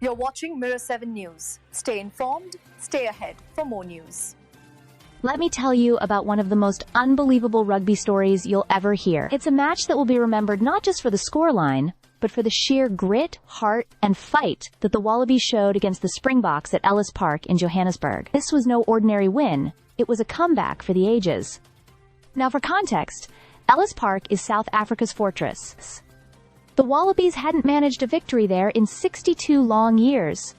You're watching Mirror 7 News. Stay informed, stay ahead for more news. Let me tell you about one of the most unbelievable rugby stories you'll ever hear. It's a match that will be remembered not just for the scoreline, but for the sheer grit, heart, and fight that the Wallabies showed against the Springboks at Ellis Park in Johannesburg. This was no ordinary win. It was a comeback for the ages. Now for context, Ellis Park is South Africa's fortress. The Wallabies hadn't managed a victory there in 62 long years.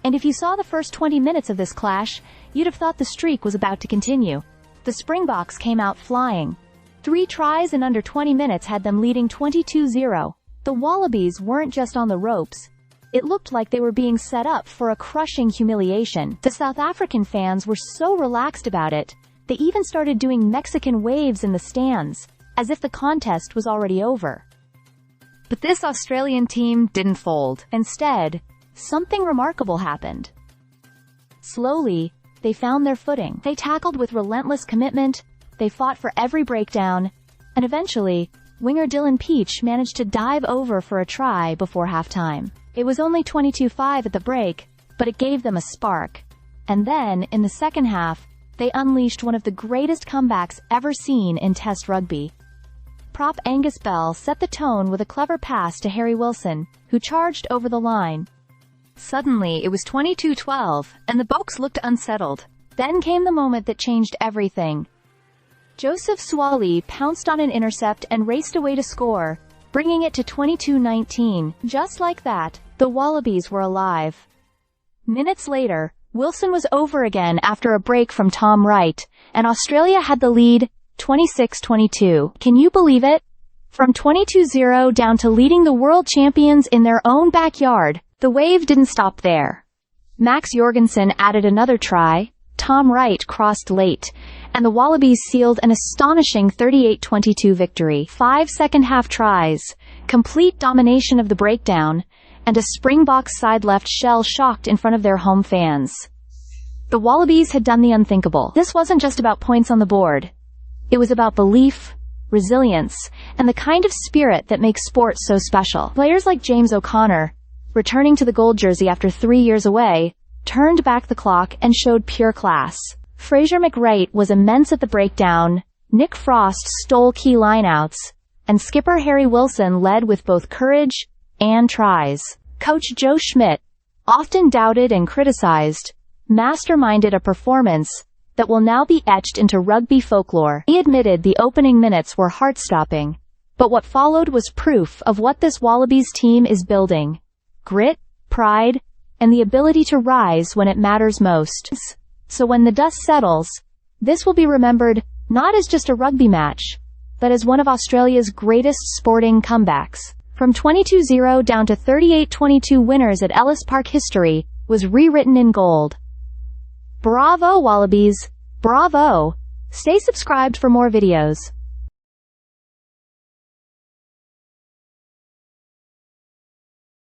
And if you saw the first 20 minutes of this clash, you'd have thought the streak was about to continue. The Springboks came out flying. 3 tries in under 20 minutes had them leading 22-0. The Wallabies weren't just on the ropes. It looked like they were being set up for a crushing humiliation. The South African fans were so relaxed about it, they even started doing Mexican waves in the stands, as if the contest was already over. But this Australian team didn't fold. Instead, something remarkable happened. Slowly, they found their footing. They tackled with relentless commitment, they fought for every breakdown, and eventually, winger Dillian managed to dive over for a try before halftime. It was only 22-5 at the break, but it gave them a spark. And then, in the second half, they unleashed one of the greatest comebacks ever seen in Test rugby. Prop Angus Bell set the tone with a clever pass to Harry Wilson, who charged over the line. Suddenly, it was 22-12, and the Boks looked unsettled. Then came the moment that changed everything. Joseph Suaalii pounced on an intercept and raced away to score, bringing it to 22-19. Just like that, the Wallabies were alive. Minutes later, Wilson was over again after a break from Tom Whyte, and Australia had the lead, 26-22. Can you believe it? From 22-0 down to leading the world champions in their own backyard, the wave didn't stop there. Max Jorgensen added another try, Tom Whyte crossed late, and the Wallabies sealed an astonishing 38-22 victory. 5 second-half tries, complete domination of the breakdown, and a Springboks side left shell-shocked in front of their home fans. The Wallabies had done the unthinkable. This wasn't just about points on the board. It was about belief, resilience, and the kind of spirit that makes sport so special. Players like James O'Connor, returning to the gold jersey after 3 years away, turned back the clock and showed pure class. Fraser McReight was immense at the breakdown, Nick Frost stole key lineouts, and skipper Harry Wilson led with both courage and tries. Coach Joe Schmidt, often doubted and criticized, masterminded a performance that will now be etched into rugby folklore. He admitted the opening minutes were heart-stopping, but what followed was proof of what this Wallabies team is building. Grit, pride, and the ability to rise when it matters most. So when the dust settles, this will be remembered not as just a rugby match, but as one of Australia's greatest sporting comebacks. From 22-0 down to 38-22 winners at Ellis Park, history was rewritten in gold. Bravo, Wallabies! Bravo! Stay subscribed for more videos.